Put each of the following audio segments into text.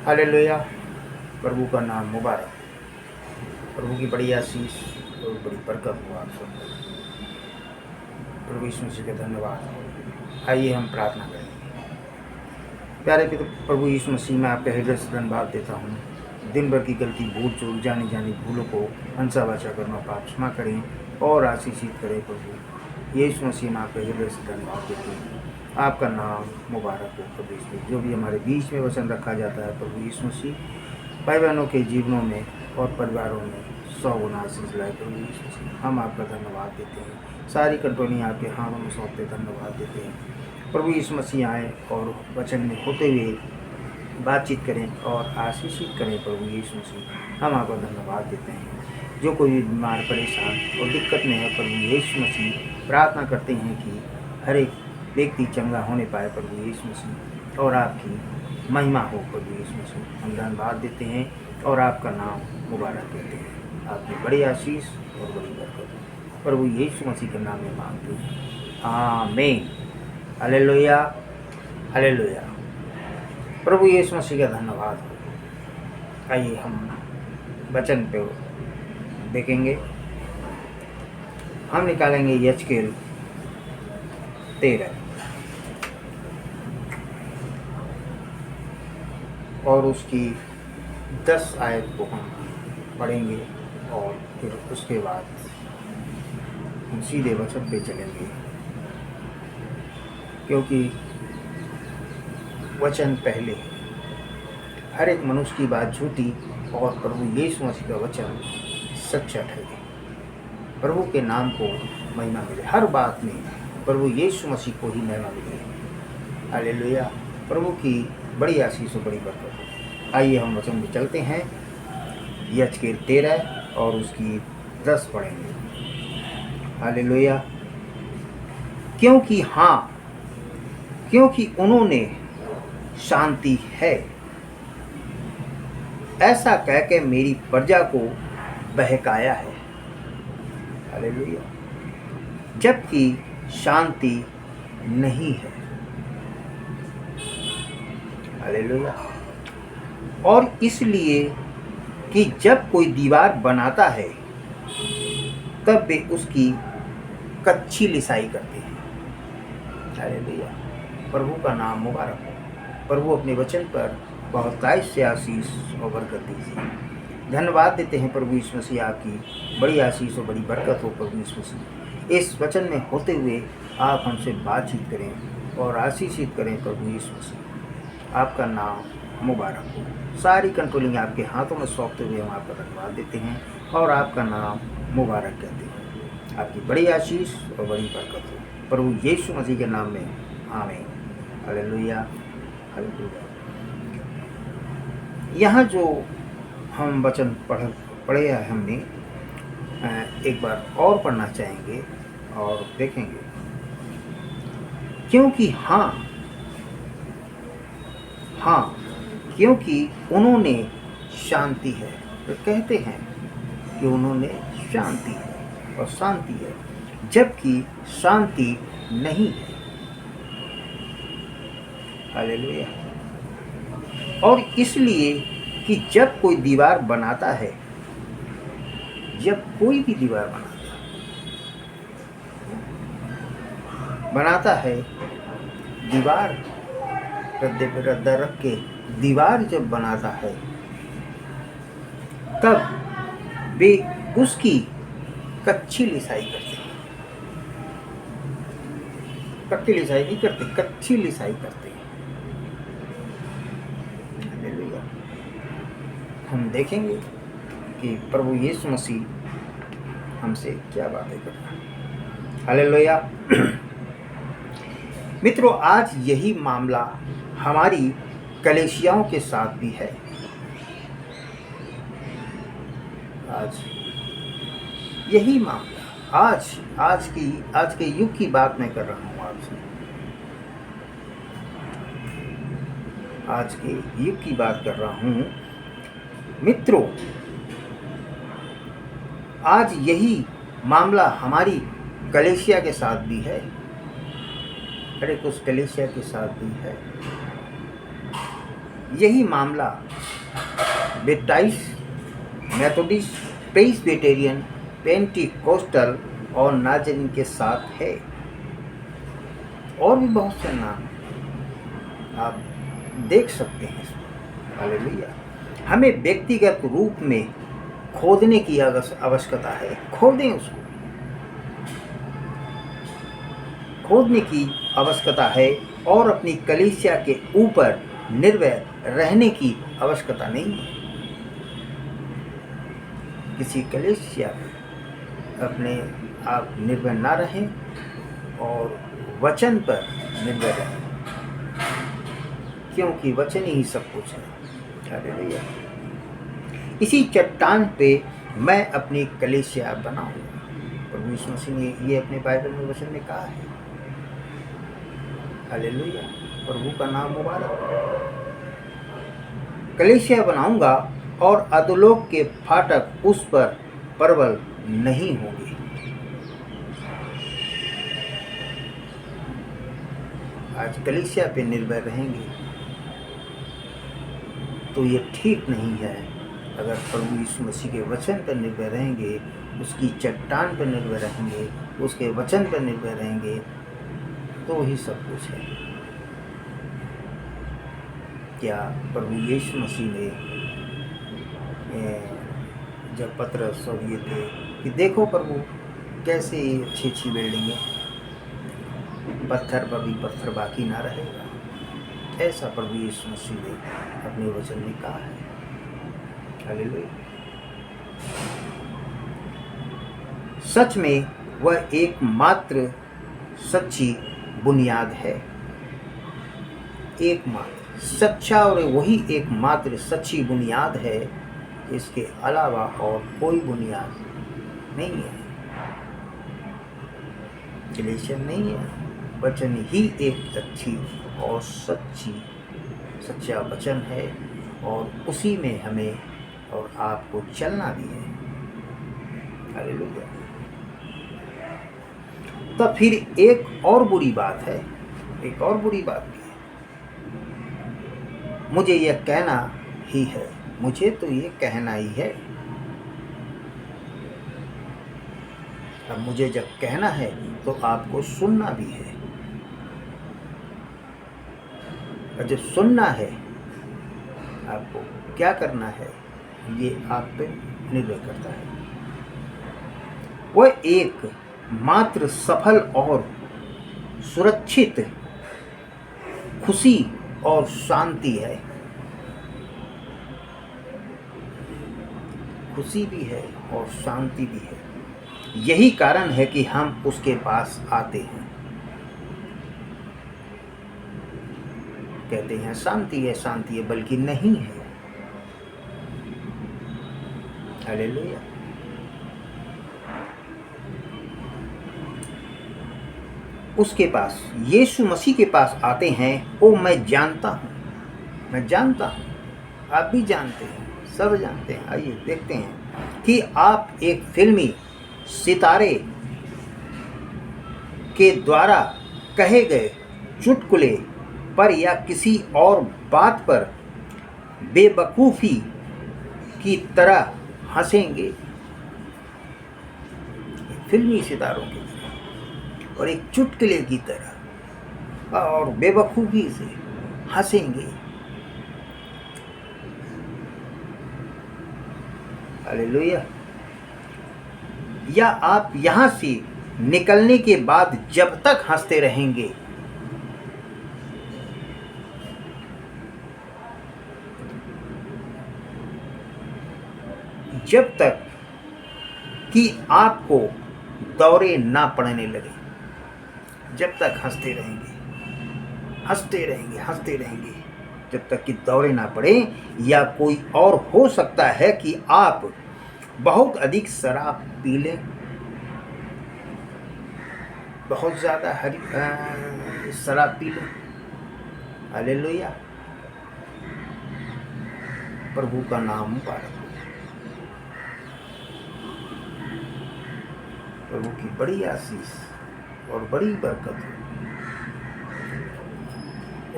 Hallelujah. प्रभु का नाम मुबारक। प्रभु की बड़ी आशीष और बड़ी बरकत हो आप सब। प्रभु यीशु मसीह का धन्यवाद। आइए हम प्रार्थना करेंगे। प्यारे पिता प्रभु यीशु मसीह में आपके हृदय से धन्यवाद देता हूँ। दिन भर की गलती भूल चूक जानी जानी भूलों को हंसा वाचा करना पाप क्षमा करें और आशीषित करें। प्रभु यीशु मसीह में आपके हृदय से धन्यवाद देते हैं। आपका नाम मुबारक हो। प्रभु यीशु जो भी हमारे बीच में वचन रखा जाता है प्रभु यीशु मसीह भाई बहनों के जीवनों में और परिवारों में 100 गुना आशीष लाए। प्रभु यीशु मसीह हम आपका धन्यवाद देते हैं। सारी कंट्रोलिंग आपके हाथों में सौंपते धन्यवाद देते हैं। प्रभु यीशु मसीह आए और वचन में होते हुए बातचीत करें और आशीषित करें। प्रभु यीशु मसीह हम आपका धन्यवाद देते हैं। जो कोई भी बीमार परेशान और दिक्कत में है प्रभु यीशु मसीह प्रार्थना करते हैं कि हर एक व्यक्ति चंगा होने पाए प्रभु यीशु मसीह और आपकी महिमा हो। प्रभु यीशु मसीह हम धन्यवाद देते हैं और आपका नाम मुबारक देते हैं। आपकी बड़ी आशीष और बड़ी बरकत प्रभु यीशु मसीह के नाम में मांगते हैं। आमीन। Hallelujah hallelujah. प्रभु यीशु मसीह का धन्यवाद हो। आइए हम वचन पे देखेंगे। हम निकालेंगे यजकेल 13 और उसकी 10 आयत को हम पढ़ेंगे और फिर उसके बाद हम सीधे वचन पे चलेंगे, क्योंकि वचन पहले है। हर एक मनुष्य की बात झूठी और प्रभु यीशु मसीह का वचन सच्चा ठहरे। प्रभु के नाम को महिमा मिले। हर बात में प्रभु यीशु मसीह को ही महिमा मिले। हालेलुया। प्रभु की बड़ी आशीष और बड़ी बरकत हो। आइए हम वचन में चलते हैं। यजकेल 13 और उसकी 10 पढ़ेंगे। हालेलुया। क्योंकि उन्होंने शांति है ऐसा कह के मेरी प्रजा को बहकाया है। हालेलुया। जबकि शांति नहीं है। हालेलुया। और इसलिए कि जब कोई दीवार बनाता है तब वे उसकी कच्ची लिसाई करते हैं। हालेलुया। प्रभु का नाम मुबारक हो। प्रभु अपने वचन पर बहुतायत से आशीष और बरकत दीजिए। धन्यवाद देते हैं प्रभु यीशु मसीह, आपकी बड़ी आशीष और बड़ी बरकत हो। प्रभु यीशु मसीह इस वचन में होते हुए आप हमसे बातचीत करें और आशीषित करें। प्रभु यीशु मसीह आपका नाम मुबारक हो। सारी कंट्रोलिंग आपके हाथों में सौंपते हुए हम आपका धन्यवाद देते हैं और आपका नाम मुबारक कहते हैं। आपकी बड़ी आशीष और बड़ी बरकत हो प्रभु यीशु मसीह के नाम में। आमीन। Hallelujah hallelujah. यहाँ जो हम वचन पढ़े हैं हमने एक बार और पढ़ना चाहेंगे और देखेंगे। क्योंकि उन्होंने शांति है। तो कहते हैं कि उन्होंने शांति है और शांति है, जबकि शांति नहीं है। हालेलुया। और इसलिए कि जब कोई दीवार बनाता है, जब कोई भी दीवार बनाता है दीवार रद्दे पे रद्दा रख के दीवार जब बनाता है तब वे उसकी कच्ची लिसाई करते हैं। पक्की लिसाई नहीं करते, कच्ची लिसाई करते हैं। हालेलुया। हम देखेंगे कि प्रभु यीशु मसीह हमसे क्या बातें कर रहा है। हालेलुया। मित्रों, आज यही मामला हमारी कलीसियाओं के साथ भी है। आज यही मामला आज के युग की बात मैं कर रहा हूँ आपसे। आज के युग की बात कर रहा हूँ मित्रों। आज यही मामला हमारी कलीसिया के साथ भी है। अरे कुछ कलीसिया के साथ भी है। यही मामला बैप्टिस्ट, मेथोडिस्ट, प्रेस्बिटेरियन, पेंटिकोस्टल और नाज़रीन के साथ है। और भी बहुत से नाम आप देख सकते हैं। हालेलुया। हमें व्यक्तिगत रूप में खोदने की आवश्यकता है। खोदें, उसको खोदने की आवश्यकता है और अपनी कलीसिया के ऊपर निर्भय रहने की आवश्यकता नहीं है। किसी कलीसिया पर अपने आप निर्भर ना रहें और वचन पर निर्भर रहें, क्योंकि वचन ही सब कुछ है। हालेलुया। इसी चट्टान पे मैं अपनी कलीसिया बनाऊंगा। प्रभु यीशु मसीह ने ये अपने बाइबल में वचन में कहा है। हालेलुया। प्रभु का नाम मुबारक। कलीसिया बनाऊंगा और अधोलोक के फाटक उस पर प्रबल नहीं होंगे। आज कलीसिया पे निर्भर रहेंगे तो ये ठीक नहीं है। अगर प्रभु यीशु मसीह के वचन पर निर्भर रहेंगे, उसकी चट्टान पर निर्भर रहेंगे, उसके वचन पर निर्भर रहेंगे, तो ही सब कुछ है। क्या प्रभु यीशु मसीह ने जब पतरस और ये थे कि देखो प्रभु कैसे अच्छी अच्छी बिल्डिंगें, पत्थर पर भी पत्थर बाकी ना रहेगा, ऐसा प्रभु यीशु मसीह ने अपने वचन में कहा है। हालेलुया। सच में वह एकमात्र सच्ची बुनियाद है। एकमात्र सच्चा और वही एकमात्र सच्ची बुनियाद है। इसके अलावा और कोई बुनियाद नहीं है। कलीसिया नहीं है। वचन ही एक अच्छी और सच्चा वचन है और उसी में हमें और आपको चलना भी है। हालेलुया। तब फिर एक और बुरी बात है, एक और बुरी बात भी है। मुझे यह कहना ही है, मुझे तो ये कहना ही है। अब मुझे जब कहना है तो आपको सुनना भी है, और जब सुनना है आपको क्या करना है ये आप पे निर्भर करता है। वह एक मात्र सफल और सुरक्षित खुशी और शांति है। खुशी भी है और शांति भी है। यही कारण है कि हम उसके पास आते हैं। कहते हैं शांति है, बल्कि नहीं है। हालेलुया। उसके पास, यीशु मसीह के पास आते हैं। ओ मैं जानता हूँ, आप भी जानते हैं, सब जानते हैं। आइए देखते हैं कि आप एक फिल्मी सितारे के द्वारा कहे गए चुटकुले पर या किसी और बात पर बेवकूफ़ी की तरह हंसेंगे। फिल्मी सितारों की तरह और एक चुटकुले की तरह और बेवकूफ़ी से हंसेंगे। हालेलुया। या आप यहाँ से निकलने के बाद जब तक हंसते रहेंगे, जब तक कि आपको दौरे ना पड़ने लगे, जब तक हंसते रहेंगे जब तक कि दौरे ना पड़े। या कोई और हो सकता है कि आप बहुत अधिक शराब पी लें, बहुत ज़्यादा शराब पी लें। हालेलुया। प्रभु का नाम मुबारक। प्रभु की बड़ी आशीष और बड़ी बरकत हो।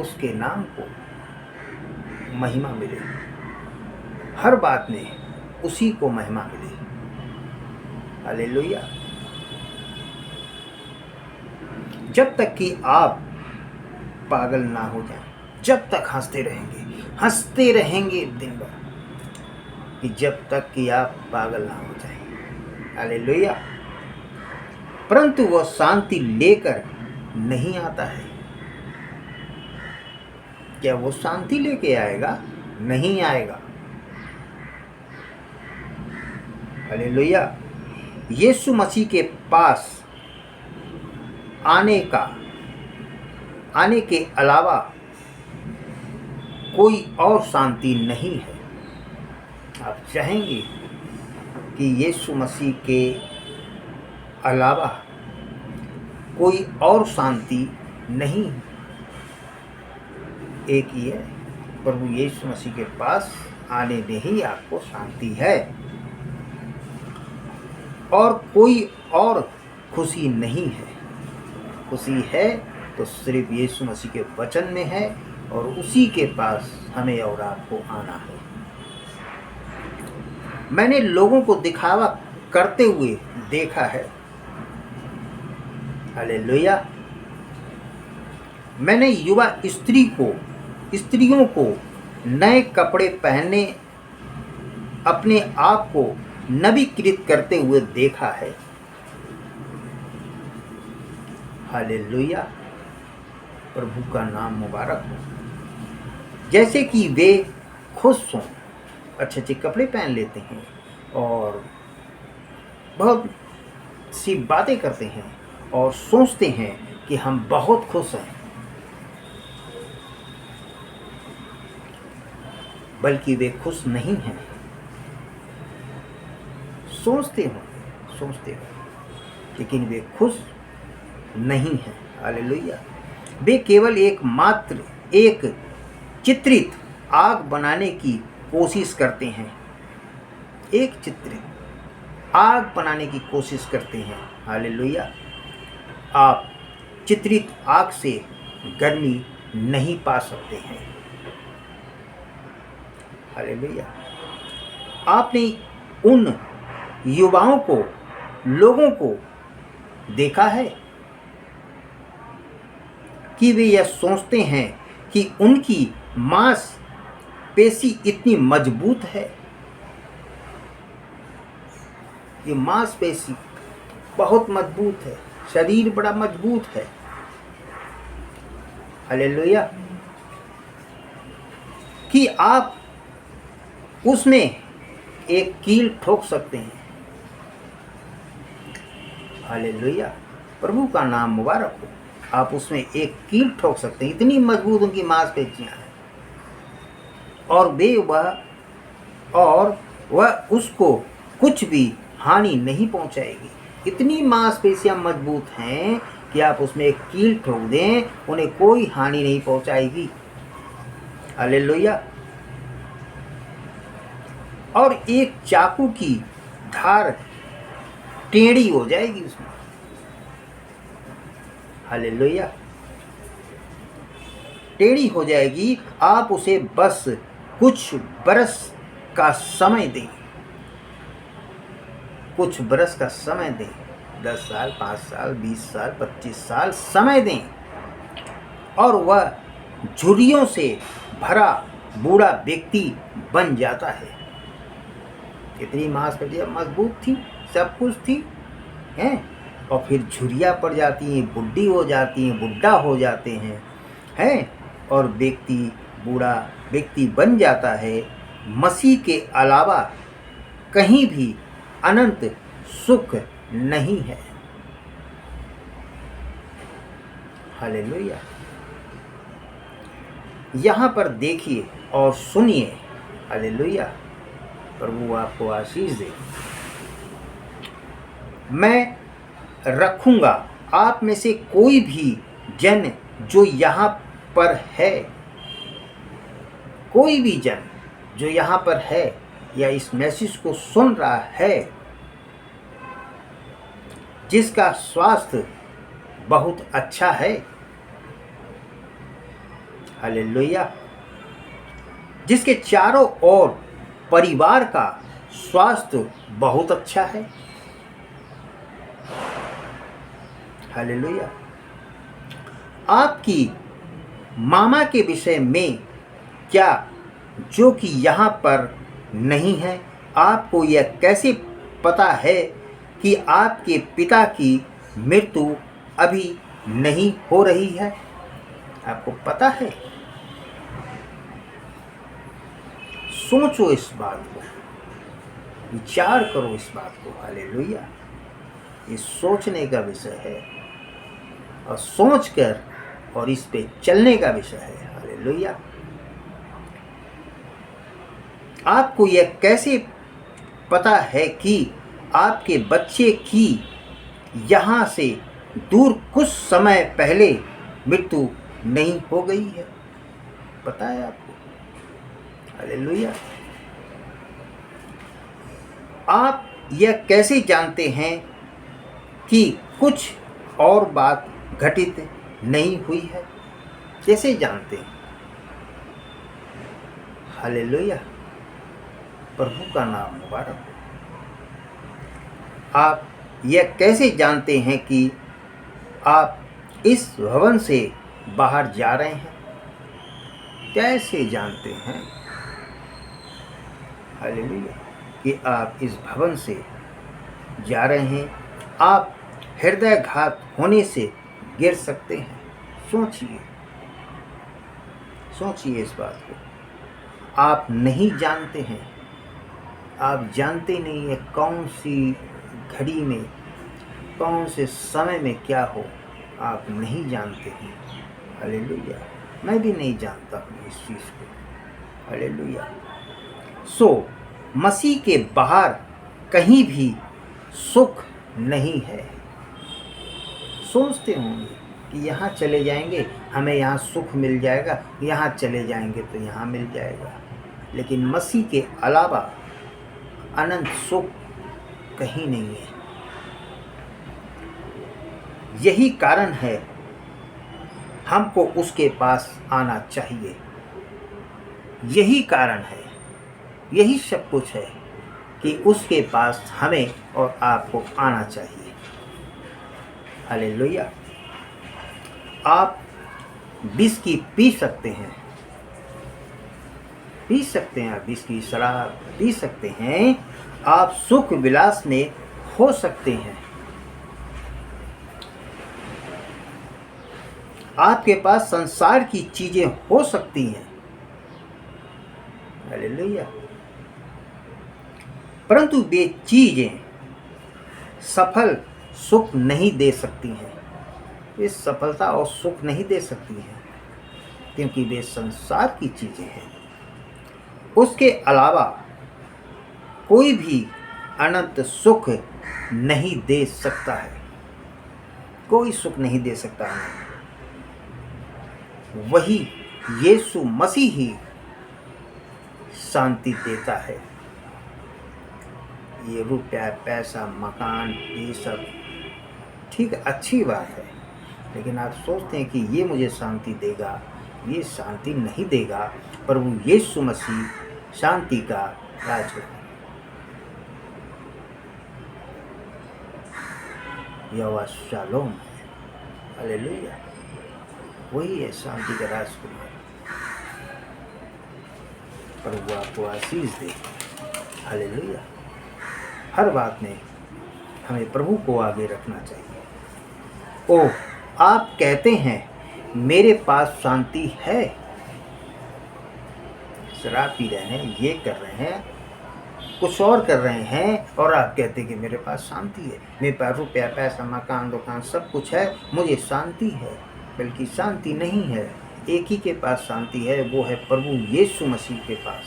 उसके नाम को महिमा मिले, हर बात में उसी को महिमा मिले। हालेलुया। जब तक कि आप पागल ना हो जाएं, जब तक हंसते रहेंगे दिन भर, कि जब तक कि आप पागल ना हो जाएं। हालेलुया। परंतु वह शांति लेकर नहीं आता है। क्या वो शांति लेके आएगा? नहीं आएगा। हालेलुया। यीशु मसीह के पास आने के अलावा कोई और शांति नहीं है। आप चाहेंगे कि यीशु मसीह के अलावा कोई और शांति नहीं, एक ही है, प्रभु यीशु मसीह के पास आने में ही आपको शांति है, और कोई और खुशी नहीं है। खुशी है तो सिर्फ यीशु मसीह के वचन में है, और उसी के पास हमें और आपको आना है। मैंने लोगों को दिखावा करते हुए देखा है। हालेलुया। मैंने युवा स्त्रियों को नए कपड़े पहनने, अपने आप को नवीकृत करते हुए देखा है। हालेलुया। प्रभु का नाम मुबारक हो। जैसे कि वे खुश हों, अच्छे अच्छे कपड़े पहन लेते हैं और बहुत सी बातें करते हैं और सोचते हैं कि हम बहुत खुश हैं, बल्कि वे खुश नहीं हैं। सोचते हो, लेकिन वे खुश नहीं हैं। हालेलुया। वे केवल एक चित्रित आग बनाने की कोशिश करते हैं। एक चित्रित आग बनाने की कोशिश करते हैं। हालेलुया। आप चित्रित आग से गर्मी नहीं पा सकते हैं। हालेलुया। आपने उन लोगों को देखा है कि वे यह सोचते हैं कि उनकी मांसपेशी इतनी मजबूत है। ये मांसपेशी बहुत मजबूत है, शरीर बड़ा मजबूत है। हालेलुया। कि आप उसमें एक कील ठोक सकते हैं। हालेलुया। प्रभु का नाम मुबारक हो। आप उसमें एक कील ठोक सकते हैं, इतनी मजबूत उनकी मांसपेशियां हैं, और वह उसको कुछ भी हानि नहीं पहुंचाएगी। इतनी मांसपेशियां मजबूत हैं कि आप उसमें एक कील ठोक दें, उन्हें कोई हानि नहीं पहुंचाएगी। हालेलुया। और एक चाकू की धार टेढ़ी हो जाएगी उसमें। हालेलुया। टेढ़ी हो जाएगी। आप उसे बस कुछ बरस का समय दें, 10 साल, 5 साल, 20 साल, 25 साल समय दें, और वह झुर्रियों से भरा बूढ़ा व्यक्ति बन जाता है। इतनी मांसपेशियां मजबूत थी, सब कुछ थी, हैं, और फिर झुर्रियाँ पड़ जाती हैं, बुढ़ी हो जाती हैं, बुढ़ा हो जाते हैं, और बूढ़ा व्यक्ति बन जाता है। मसीह के अलावा कहीं भी अनंत सुख नहीं है। हालेलुया। यहाँ पर देखिए और सुनिए। हालेलुया। प्रभु आपको आशीष दे। मैं रखूंगा आप में से कोई भी जन जो यहाँ पर है, कोई भी जन जो यहाँ पर है या इस मैसेज को सुन रहा है, जिसका स्वास्थ्य बहुत अच्छा है। हालेलुया। जिसके चारों ओर परिवार का स्वास्थ्य बहुत अच्छा है। हालेलुया। आपकी मामा के विषय में क्या, जो कि यहाँ पर नहीं है, आपको यह कैसे पता है कि आपके पिता की मृत्यु अभी नहीं हो रही है? आपको पता है? सोचो इस बात को, विचार करो इस बात को। हालेलुया। ये सोचने का विषय है और सोचकर और इस पे चलने का विषय है। हालेलुया। आपको यह कैसे पता है कि आपके बच्चे की यहाँ से दूर कुछ समय पहले मृत्यु नहीं हो गई है? पता है आपको? हालेलुया। आप यह कैसे जानते हैं कि कुछ और बात घटित नहीं हुई है? कैसे जानते हैं? हालेलुया। प्रभु का नाम मुबारक हो। आप यह कैसे जानते हैं कि आप इस भवन से बाहर जा रहे हैं? कैसे जानते हैं? हालेलुया, कि आप इस भवन से जा रहे हैं। आप हृदयघात होने से गिर सकते हैं। सोचिए, सोचिए इस बात को। आप नहीं जानते हैं, आप जानते नहीं है कौन सी घड़ी में, कौन से समय में क्या हो, आप नहीं जानते हैं। हालेलुया। मैं भी नहीं जानता हूँ इस चीज़ को। हालेलुया। सो मसीह के बाहर कहीं भी सुख नहीं है। सोचते होंगे कि यहाँ चले जाएंगे हमें यहाँ सुख मिल जाएगा, यहाँ चले जाएंगे तो यहाँ मिल जाएगा, लेकिन मसीह के अलावा अनंत सुख कहीं नहीं है। यही कारण है हमको उसके पास आना चाहिए। यही कारण है, यही सब कुछ है कि उसके पास हमें और आपको आना चाहिए। हालेलुया। आप विस्की पी सकते हैं, पी सकते हैं, आप विस्की शराब पी सकते हैं, आप सुख विलास में हो सकते हैं, आपके पास संसार की चीजें हो सकती हैं। हालेलुया। परंतु वे चीजें सफल सुख नहीं दे सकती हैं। वे सफलता और सुख नहीं दे सकती हैं, क्योंकि वे संसार की चीजें हैं। उसके अलावा कोई भी अनंत सुख नहीं दे सकता है। कोई सुख नहीं दे सकता है। वही यीशु मसीह ही शांति देता है। ये रुपया, पैसा, मकान, ये सब ठीक अच्छी बात है, लेकिन आप सोचते हैं कि ये मुझे शांति देगा, ये शांति नहीं देगा। प्रभु यीशु मसीह शांति का राजा है। यहोवा शालोम है। हालेलुया। वही है शांति का राजकुमार। प्रभु आपको आशीष दे। हालेलुया। हर बात में हमें प्रभु को आगे रखना चाहिए। ओह, आप कहते हैं मेरे पास शांति है, शराब पी रहे हैं, ये कर रहे हैं, कुछ और कर रहे हैं, और आप कहते हैं कि मेरे पास शांति है, मेरे पास रुपया, पैसा, मकान, दुकान सब कुछ है, मुझे शांति है। बल्कि शांति नहीं है। एक ही के पास शांति है, वो है प्रभु यीशु मसीह के पास,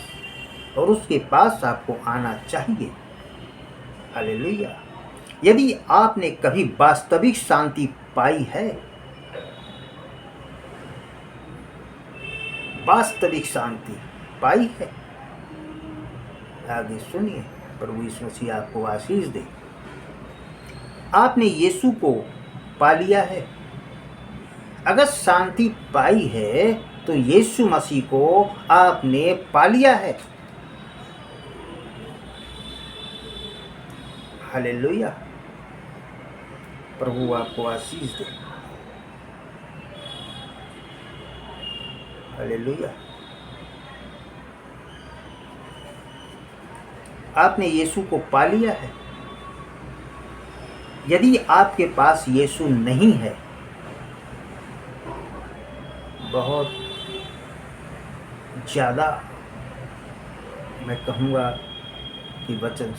और उसके पास आपको आना चाहिए। हालेलुया। यदि आपने कभी वास्तविक शांति पाई है, वास्तविक शांति पाई है, आगे सुनिए। प्रभु यीशु मसीह आपको आशीष दे। आपने यीशु को पा लिया है। अगर शांति पाई है तो यीशु मसीह को आपने पा लिया है। हालेलुया। प्रभु आपको आशीष दे। हालेलुया। आपने यीशु को पा लिया है। यदि आपके पास यीशु नहीं है, बहुत ज़्यादा मैं कहूँगा कि वचन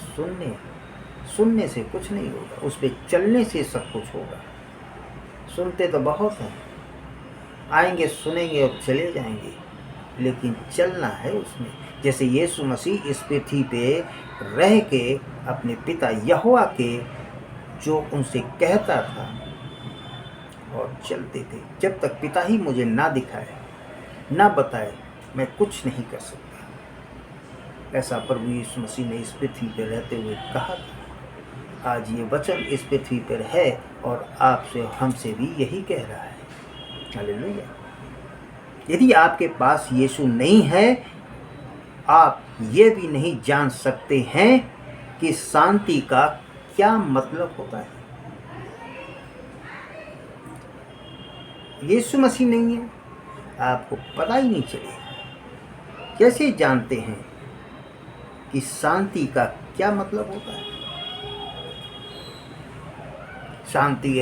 सुनने से कुछ नहीं होगा, उस पर चलने से सब कुछ होगा। सुनते तो बहुत हैं, आएंगे सुनेंगे और चले जाएंगे, लेकिन चलना है उसमें। जैसे यीशु मसीह इस पृथ्वी पे रह के अपने पिता यहोवा के जो उनसे कहता था और चलते थे, जब तक पिता ही मुझे ना दिखाए ना बताए मैं कुछ नहीं कर सकता। ऐसा प्रभु यीशु मसीह ने इस पृथ्वी पर रहते हुए कहा था। आज ये वचन इस पृथ्वी पर है और आपसे हमसे भी यही कह रहा है। हालेलुया। यदि आपके पास यीशु नहीं है, आप ये भी नहीं जान सकते हैं कि शांति का क्या मतलब होता है। यीशु मसीह नहीं है, आपको पता ही नहीं चलेगा। कैसे जानते हैं कि शांति का क्या मतलब होता है? शांति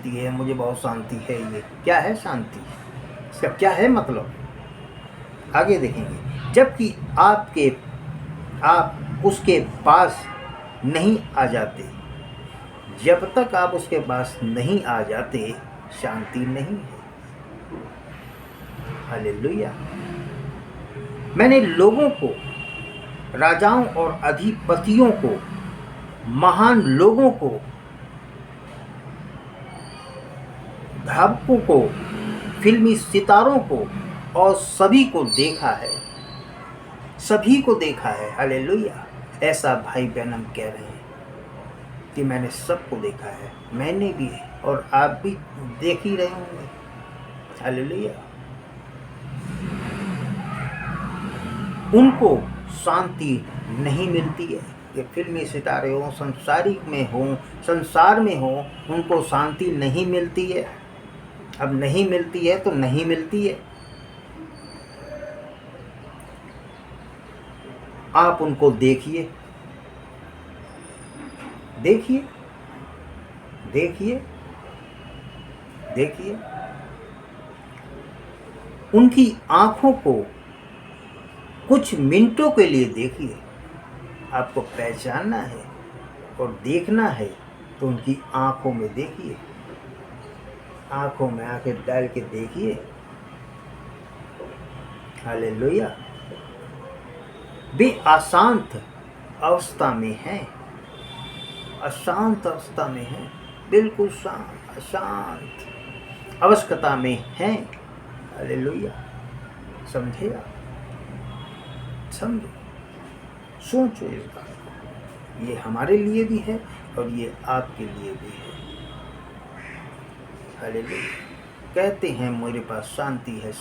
है, मुझे बहुत शांति है। ये क्या है शांति? इसका क्या है मतलब? आगे देखेंगे। जबकि आप उसके पास नहीं आ जाते, जब तक आप उसके पास नहीं आ जाते शांति नहीं है। हालेलुया। मैंने लोगों को, राजाओं और अधिपतियों को, महान लोगों को, धावकों को, फिल्मी सितारों को और सभी को देखा है। हालेलुया। ऐसा भाई बहन कह रहे हैं कि मैंने सबको देखा है। मैंने भी, और आप भी देख ही रहे होंगे। हालेलुया। उनको शांति नहीं मिलती है। ये फिल्मी सितारे हों, संसार में हो, उनको शांति नहीं मिलती है। अब नहीं मिलती है तो नहीं मिलती है। आप उनको देखिए, उनकी आंखों को कुछ मिनटों के लिए देखिए। आपको पहचानना है और देखना है तो उनकी आंखों में देखिए, आंखों में आंखें डाल के देखिए। हालेलुया। वे अशांत अवस्था में हैं, बिल्कुल अशांत अवस्था में हैं। हालेलुया। समझे आप? समझो, सोचो इस बात को। ये हमारे लिए भी है और ये आपके लिए भी है। हालेलुया। कहते हैं मेरे पास शांति है,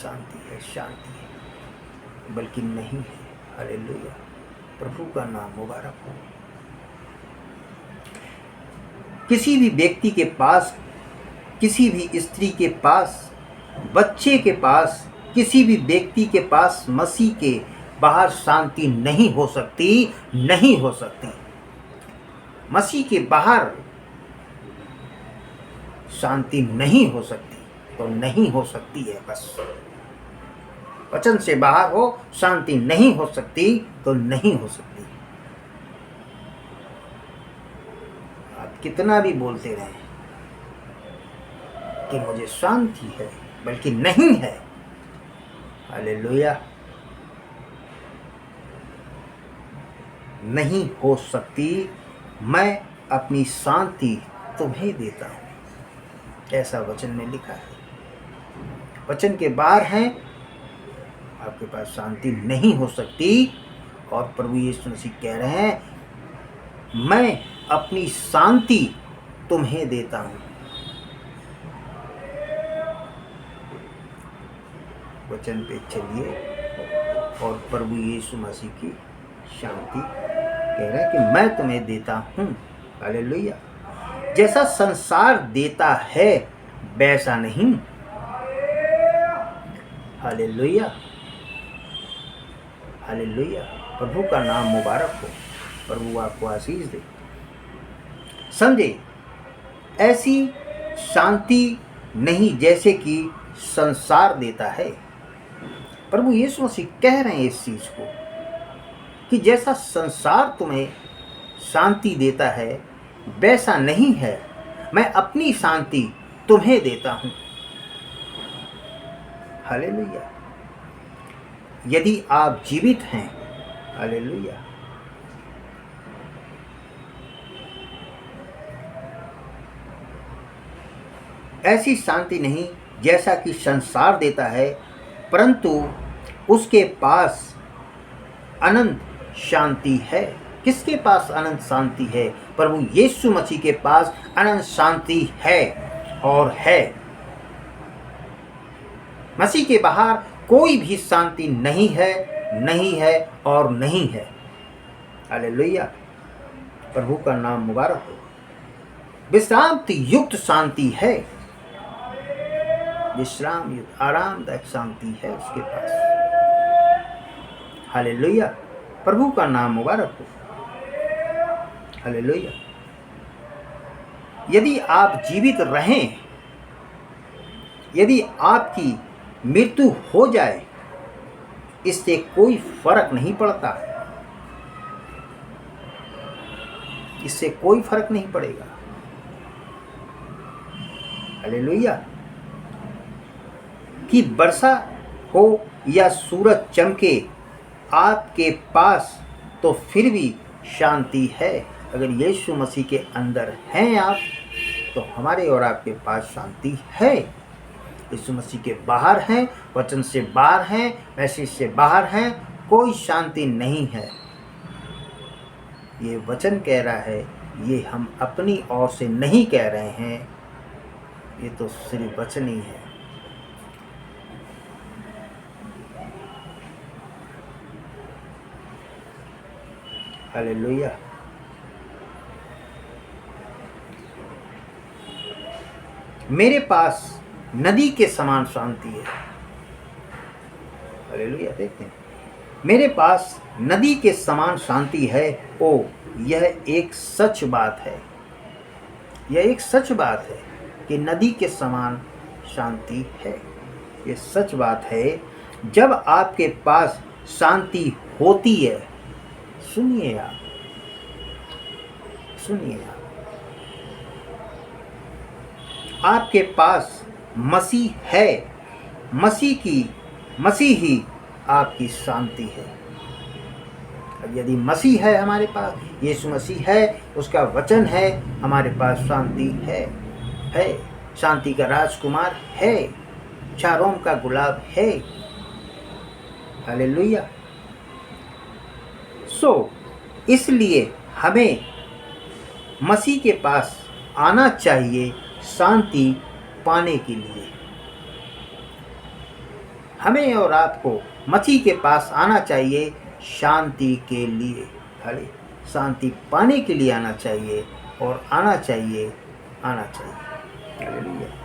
बल्कि नहीं है। हालेलुया। प्रभु का नाम मुबारक हो। किसी भी व्यक्ति के पास, किसी भी स्त्री के पास, बच्चे के पास, किसी भी व्यक्ति के पास मसीह के बाहर शांति नहीं हो सकती। मसीह के बाहर शांति नहीं हो सकती तो नहीं हो सकती है। बस वचन से बाहर हो, शांति नहीं हो सकती तो नहीं हो सकती। आप कितना भी बोलते रहें कि मुझे शांति है, बल्कि नहीं है। हालेलुया। नहीं हो सकती। मैं अपनी शांति तुम्हें देता हूँ, ऐसा वचन में लिखा है। वचन के बाहर हैं, आपके पास शांति नहीं हो सकती। और प्रभु यीशु मसीह कह रहे हैं, मैं अपनी शांति तुम्हें देता हूँ। वचन पे चलिए और प्रभु यीशु मसीह की शांति कह रहा है कि मैं तुम्हें देता हूँ। हालेलुया। जैसा संसार देता है वैसा नहीं। Hallelujah, hallelujah. प्रभु का नाम मुबारक हो। प्रभु आपको आशीष दे। समझे, ऐसी शांति नहीं जैसे कि संसार देता है। प्रभु यीशु मसीह कह रहे हैं इस चीज को कि जैसा संसार तुम्हें शांति देता है वैसा नहीं है, मैं अपनी शांति तुम्हें देता हूं। हालेलुया। यदि आप जीवित हैं, हालेलुया, ऐसी शांति नहीं जैसा कि संसार देता है, परंतु उसके पास अनंत शांति है। किसके पास अनंत शांति है? प्रभु यीशु मसीह के पास अनंत शांति है और है। मसीह के बाहर कोई भी शांति नहीं है, नहीं है और नहीं है। हालेलुया। प्रभु का नाम मुबारक हो। विश्रांति युक्त शांति है। विश्राम युक्त आरामदायक शांति है उसके पास। हालेलुया। प्रभु का नाम मुबारक हो। हालेलुया। यदि आप जीवित रहें, यदि आपकी मृत्यु हो जाए, इससे कोई फर्क नहीं पड़ता। इससे कोई फर्क नहीं पड़ेगा। हालेलुया। कि वर्षा हो या सूरज चमके आपके पास, तो फिर भी शांति है। अगर यीशु मसीह के अंदर हैं आप, तो हमारे और आपके पास शांति है। यीशु मसीह के बाहर हैं, वचन से बाहर हैं, मैसेज से बाहर हैं, कोई शांति नहीं है। ये वचन कह रहा है, ये हम अपनी ओर से नहीं कह रहे हैं, ये तो सिर्फ वचन ही है। हालेलुया। मेरे पास नदी के समान शांति है। हालेलुया। देखते हैं, मेरे पास नदी के समान शांति है। ओ, यह एक सच बात है। यह एक सच बात है कि नदी के समान शांति है। यह सच बात है। जब आपके पास शांति होती है, सुनिए आप, सुनिए आपके पास मसीह है, मसीह ही आपकी शांति है। अब यदि मसीह है हमारे पास, यीशु मसीह है, उसका वचन है, हमारे पास शांति है। शांति का राजकुमार है, शारोम का गुलाब है। हालेलुया। इसलिए हमें मसीह के पास आना चाहिए शांति पाने के लिए। हमें और आपको मसीह के पास आना चाहिए शांति के लिए। हाले शांति पाने के लिए आना चाहिए और आना चाहिए। हालेलुया।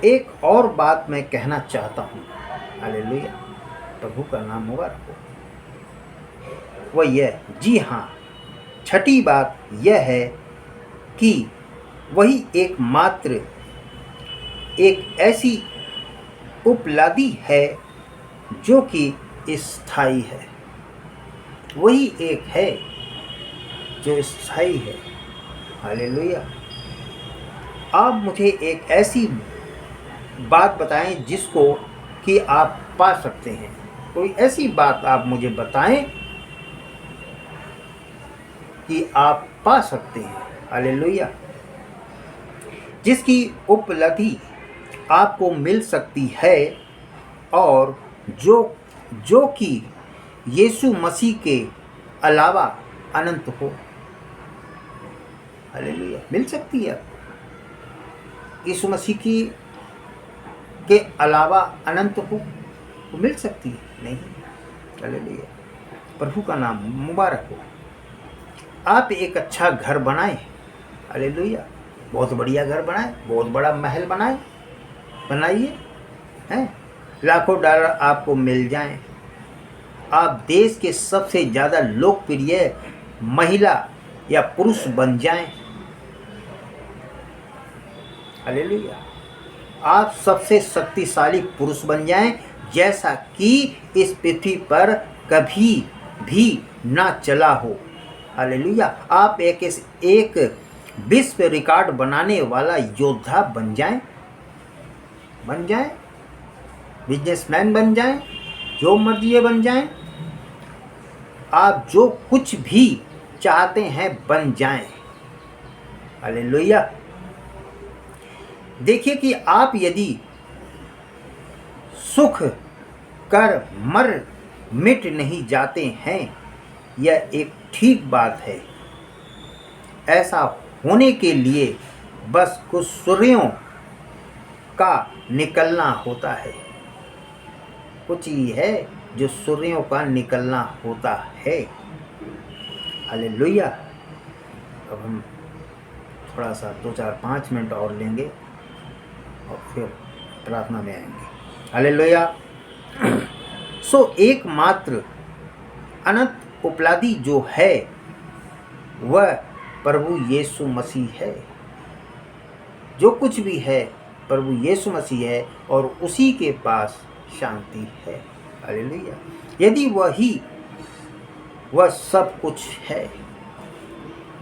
एक और बात मैं कहना चाहता हूँ। हालेलुया। प्रभु का नाम मुबारक हो। वह यह, जी हाँ, छठी बात यह है कि वही एकमात्र एक ऐसी उपलब्धि है जो कि स्थायी है। वही एक है जो स्थायी है। हालेलुया। आप मुझे एक ऐसी बात बताएं जिसको कि आप पा सकते हैं। कोई ऐसी बात आप मुझे बताएं कि आप पा सकते हैं। हालेलुया। जिसकी उपलब्धि आपको मिल सकती है और जो कि यीशु मसीह के अलावा अनंत हो। हालेलुया। मिल सकती है यीशु मसीह की के अलावा अनंत को मिल सकती है? नहीं। हालेलुया। प्रभु का नाम मुबारक हो। आप एक अच्छा घर बनाएं। हालेलुया। बहुत बढ़िया घर बनाएं, बहुत बड़ा महल बनाइए हैं। लाखों डॉलर आपको मिल जाएं। आप देश के सबसे ज़्यादा लोकप्रिय महिला या पुरुष बन जाएं। हालेलुया। आप सबसे शक्तिशाली पुरुष बन जाएं, जैसा कि इस पृथ्वी पर कभी भी ना चला हो। हालेलुया। आप एक विश्व रिकॉर्ड बनाने वाला योद्धा बन जाएं, बिजनेसमैन बन जाएं, जो मर्जी बन जाएं। आप जो कुछ भी चाहते हैं बन जाएं। हालेलुया। देखिए कि आप यदि सुख कर मिट नहीं जाते हैं, यह एक ठीक बात है। ऐसा होने के लिए बस कुछ सूर्यों का निकलना होता है। कुछ ही है जो सूर्यों का निकलना होता है। हालेलुया। अब हम थोड़ा सा 2-4-5 मिनट और लेंगे और फिर प्रार्थना में आएंगे। हालेलुया। सो एकमात्र अनंत उपलब्धि जो है वह प्रभु यीशु मसीह है। जो कुछ भी है प्रभु यीशु मसीह है और उसी के पास शांति है। हालेलुया। यदि वह सब कुछ है,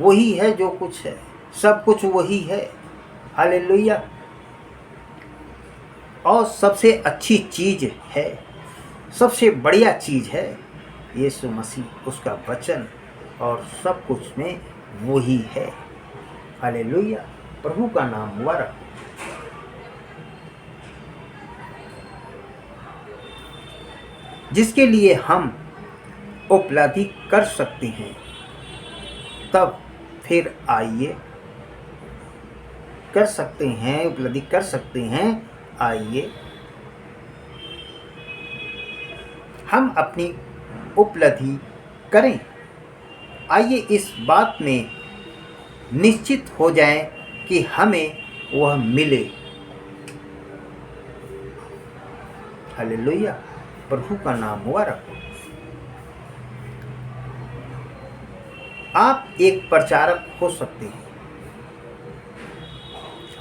वही है जो कुछ है, सब कुछ वही है। हालेलुया। और सबसे अच्छी चीज है, सबसे बढ़िया चीज है यीशु मसीह, उसका वचन और सब कुछ में वही है। हालेलुया। प्रभु का नाम मुबारक। जिसके लिए हम उपलब्धि कर सकते हैं, तब फिर आइए कर सकते हैं, उपलब्धि कर सकते हैं। आइए हम अपनी उपलब्धि करें। आइए इस बात में निश्चित हो जाएं कि हमें वह मिले। हालेलुया। प्रभु का नाम मुबारक हो। आप एक प्रचारक हो सकते हैं,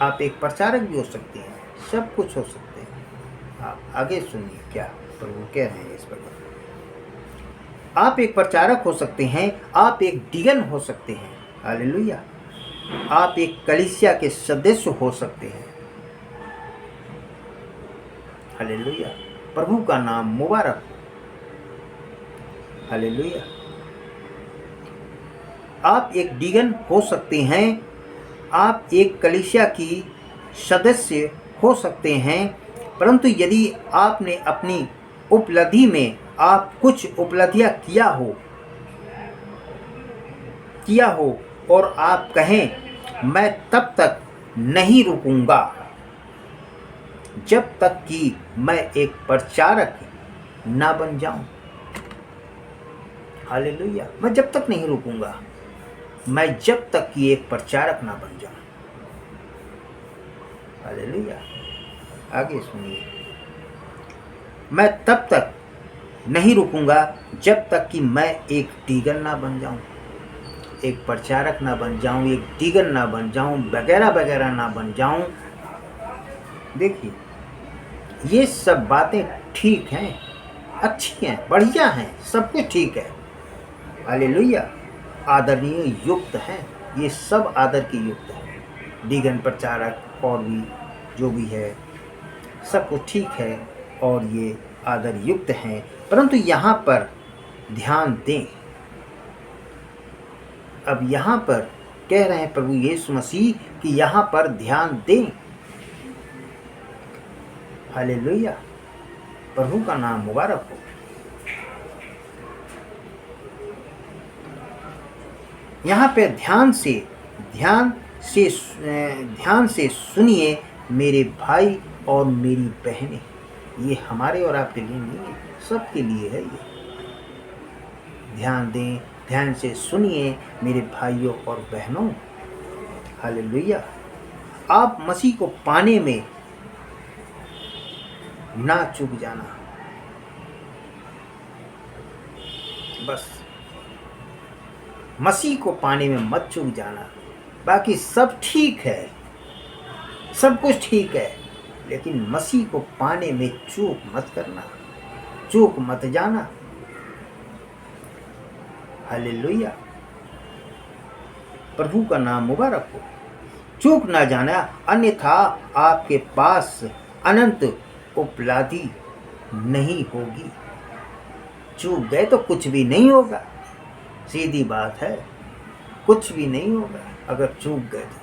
आप एक प्रचारक भी हो सकते हैं, सब कुछ हो सकते हैं। आप आगे सुनिए क्या प्रभु कह रहे हैं इस पर। आप एक प्रचारक हो सकते हैं, आप एक डीगन हो सकते हैं। हालेलुया। आप एक कलीसिया के सदस्य हो सकते हैं। हालेलुया। प्रभु का नाम मुबारक हो। हालेलुया। आप एक डीगन हो सकते हैं, आप एक कलीसिया की सदस्य हो सकते हैं। परंतु यदि आपने अपनी उपलब्धि में आप कुछ उपलब्धियां किया हो और आप कहें मैं तब तक नहीं रुकूंगा जब तक कि मैं एक प्रचारक ना बन जाऊं। हालेलुया। मैं जब तक नहीं रुकूंगा, मैं जब तक कि एक प्रचारक ना बन जाऊं। हालेलुया। आगे सुनिए। मैं तब तक नहीं रुकूंगा जब तक कि मैं एक डीगन ना बन जाऊं, एक प्रचारक ना बन जाऊं, एक डीगन ना बन जाऊं, वगैरह वगैरह ना बन जाऊं। देखिए, ये सब बातें ठीक हैं, अच्छी हैं, बढ़िया हैं, सब कुछ ठीक है। हालेलुया। आदरणीय युक्त हैं, ये सब आदर की युक्त है। डीगन, प्रचारक और भी जो भी है सब कुछ ठीक है और ये आदर युक्त हैं। परंतु यहाँ पर ध्यान दें। अब यहाँ पर कह रहे हैं प्रभु यीशु मसीह कि यहाँ पर ध्यान दें। हालेलुया। प्रभु का नाम मुबारक हो। यहाँ पे ध्यान से ध्यान से सुनिए मेरे भाई और मेरी बहनें। ये हमारे और आपके लिए नहीं है, सबके लिए है ये। ध्यान दें, ध्यान से सुनिए मेरे भाइयों और बहनों। हालेलुया। आप मसीह को पाने में ना चूक जाना, बस मसीह को पाने में मत चूक जाना। बाकी सब ठीक है, सब कुछ ठीक है, लेकिन मसीह को पाने में चूक मत करना, चूक मत जाना। हालेलुया, प्रभु का नाम मुबारक हो। चूक ना जाना, अन्यथा आपके पास अनंत उपलब्धि नहीं होगी। चूक गए तो कुछ भी नहीं होगा, सीधी बात है, कुछ भी नहीं होगा अगर चूक गए तो।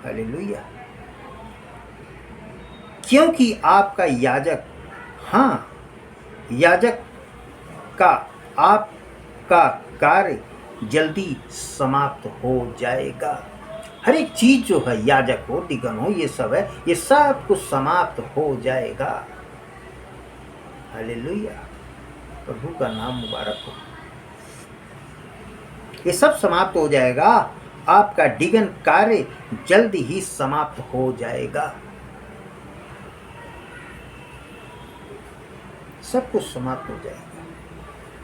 हालेलुया। क्योंकि आपका याजक, हाँ, याजक का आपका कार्य जल्दी समाप्त हो जाएगा। हर एक चीज जो है, याजक हो, डिकन हो, ये सब है, ये सब कुछ समाप्त हो जाएगा। हालेलुया, प्रभु का नाम मुबारक हो। ये सब समाप्त हो जाएगा, आपका डिगन कार्य जल्द ही समाप्त हो जाएगा। सब कुछ समाप्त हो जाएगा।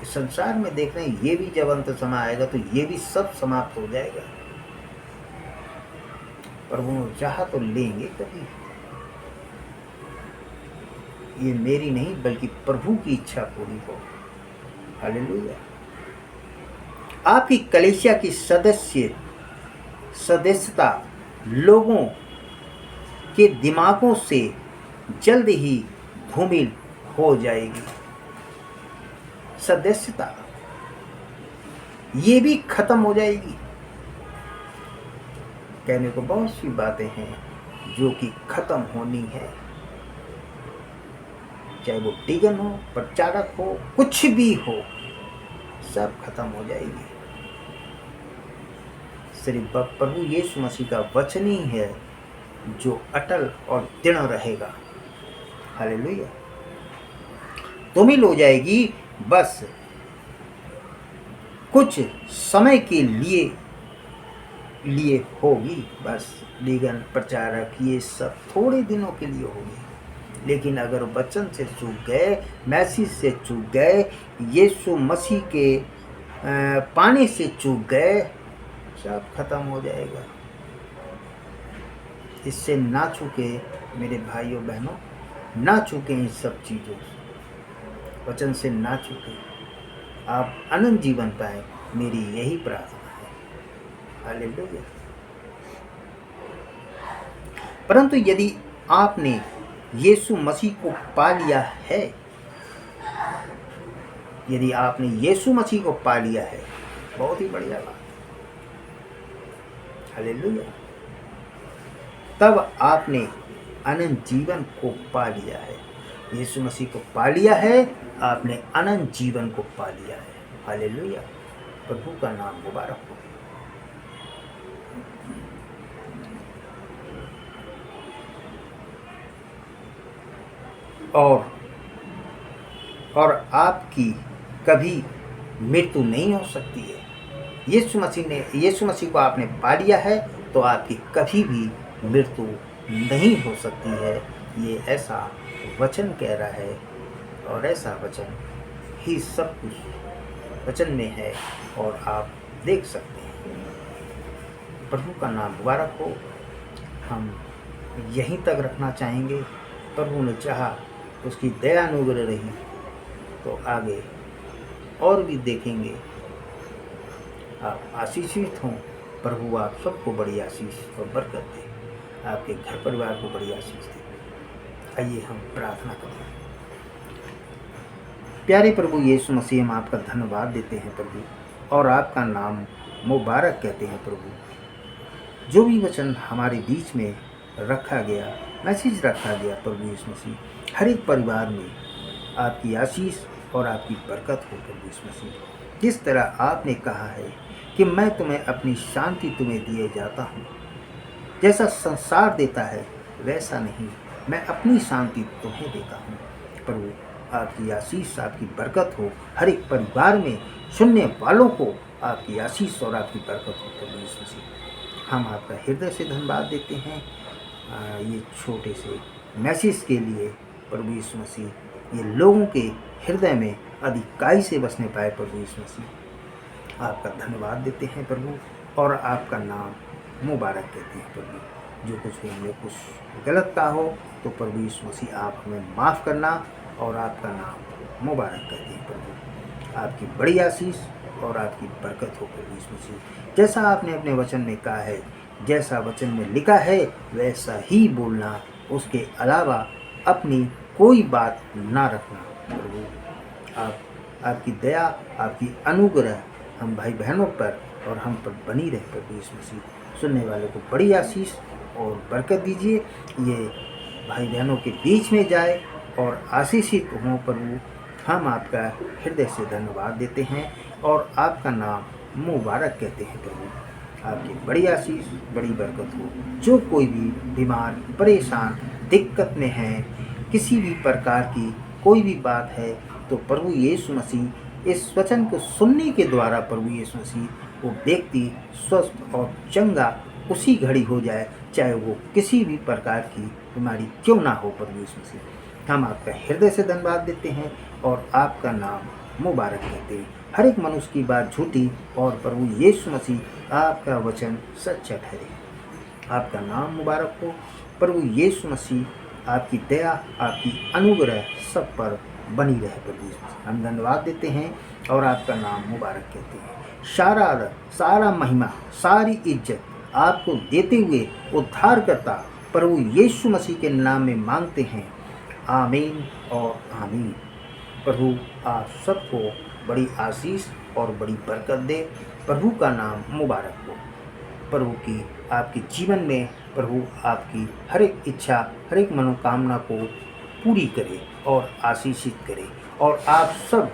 इस संसार में देख रहे हैं, ये भी जब अंत समय आएगा तो ये भी सब समाप्त हो जाएगा। प्रभु ने चाहा तो लेंगे कभी, ये मेरी नहीं बल्कि प्रभु की इच्छा पूरी हो। हालेलुया। आपकी कलीसिया की सदस्यता लोगों के दिमागों से जल्द ही धूमिल हो जाएगी। सदस्यता ये भी खत्म हो जाएगी। कहने को बहुत सी बातें हैं जो कि खत्म होनी है, चाहे वो डिगन हो, प्रचारक हो, कुछ भी हो, सब खत्म हो जाएगी। सिर्फ प्रभु यीशु मसीह का वचन ही है जो अटल और दृढ़ रहेगा। हालेलुया। धूमिल हो जाएगी, बस कुछ समय के लिए होगी। बस डिगन, प्रचारक, ये सब थोड़े दिनों के लिए होगी। लेकिन अगर वचन से चूक गए, मैसेज से चूक गए, यीशु मसीह के पानी से चूक गए, सब खत्म हो जाएगा। इससे ना चूके मेरे भाइयों बहनों, ना चूके इन सब चीज़ों से, वचन से ना चूके, आप अनंत जीवन पाए, मेरी यही प्रार्थना है। हालेलुया। परंतु यदि आपने यीशु मसीह को पा लिया है, यदि आपने यीशु मसीह को पा लिया है, बहुत ही बढ़िया बात। हालेलुया। तब आपने अनंत जीवन को पा लिया है। यीशु मसीह को पा लिया है, आपने अनंत जीवन को पा लिया है। हालेलुया, प्रभु का नाम मुबारक हो। और आपकी कभी मृत्यु नहीं हो सकती है। यीशु मसीह को आपने पा लिया है तो आपकी कभी भी मृत्यु नहीं हो सकती है। ये ऐसा वचन कह रहा है, और ऐसा वचन ही सब कुछ वचन में है, और आप देख सकते हैं। प्रभु का नाम मुबारक हो। हम यहीं तक रखना चाहेंगे। प्रभु ने चाहा, उसकी दया अनुग्रह रही तो आगे और भी देखेंगे। आप आशीषित हों। प्रभु आप सबको बड़ी आशीष और बरकत दे, आपके घर परिवार को बड़ी आशीष दे। आइए हम प्रार्थना करें। प्यारे प्रभु यीशु मसीह, हम आपका धन्यवाद देते हैं प्रभु, और आपका नाम मुबारक कहते हैं प्रभु। जो भी वचन हमारे बीच में रखा गया, मैसेज रखा गया प्रभु यीशु मसीह, हर एक परिवार में आपकी आशीष और आपकी बरकत हो प्रभु यीशु मसीह। जिस तरह आपने कहा है कि मैं तुम्हें अपनी शांति तुम्हें दिए जाता हूँ। जैसा संसार देता है वैसा नहीं, मैं अपनी शांति तुम्हें देता हूँ। प्रभु आपकी आशीष, आपकी बरकत हो हर एक परिवार में, सुनने वालों को आपकी आशीष और आपकी बरकत हो। प्रभु यीशु मसीह, हम आपका हृदय से धन्यवाद देते हैं ये छोटे से मैसेज के लिए। प्रभु यीशु मसीह, ये लोगों के हृदय में अधिकाई से बसने पाए। प्रभु यीशु मसीह, आपका धन्यवाद देते हैं प्रभु, और आपका नाम मुबारक कहते हैं प्रभु। जो कुछ भी हमने कुछ गलत कहा हो तो प्रभु यीशु मसीह आप हमें माफ़ करना, और आपका नाम मुबारक कहते हैं प्रभु। आपकी बड़ी आशीष और आपकी बरकत हो प्रभु यीशु मसीह। जैसा आपने अपने वचन में कहा है, जैसा वचन में लिखा है वैसा ही बोलना, उसके अलावा अपनी कोई बात ना रखना। प्रभु आपकी दया, आपकी अनुग्रह हम भाई बहनों पर और हम पर बनी रहे प्रभु यीशु मसीह। सुनने वालों को बड़ी आशीष और बरकत दीजिए, ये भाई बहनों के बीच में जाए और आशीषित हों प्रभु। हम आपका हृदय से धन्यवाद देते हैं और आपका नाम मुबारक कहते हैं प्रभु। आपकी बड़ी आशीष, बड़ी बरकत हो। जो कोई भी बीमार, परेशान, दिक्कत में है, किसी भी प्रकार की कोई भी बात है, तो प्रभु यीशु मसीह इस वचन को सुनने के द्वारा प्रभु यीशु मसीह वो व्यक्ति स्वस्थ और चंगा उसी घड़ी हो जाए, चाहे वो किसी भी प्रकार की बीमारी क्यों ना हो। प्रभु यीशु मसीह, हम आपका हृदय से धन्यवाद देते हैं और आपका नाम मुबारक कहते हैं। हर एक मनुष्य की बात झूठी और प्रभु यीशु मसीह आपका वचन सच्चा ठहरे। आपका नाम मुबारक हो प्रभु यीशु मसीह। आपकी दया, आपकी अनुग्रह सब पर बनी रहे प्रभु यीशु मसीह। हम धन्यवाद देते हैं और आपका नाम मुबारक कहते हैं। सारा आदर, सारा महिमा, सारी इज्जत आपको देते हुए उद्धारकर्ता प्रभु यीशु मसीह के नाम में मांगते हैं। आमीन और आमीन। प्रभु आप सबको बड़ी आशीष और बड़ी बरकत दे। प्रभु का नाम मुबारक हो। प्रभु की आपके जीवन में प्रभु आपकी हर एक इच्छा, हर एक मनोकामना को पूरी करे और आशीषित करे, और आप सब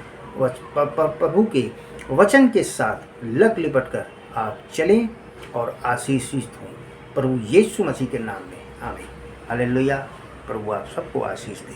प्रभु के वचन के साथ लग लिपट कर आप चलें और आशीषित हों प्रभु यीशु मसीह के नाम में। आमीन। हालेलुया। प्रभु आप सबको आशीष दे।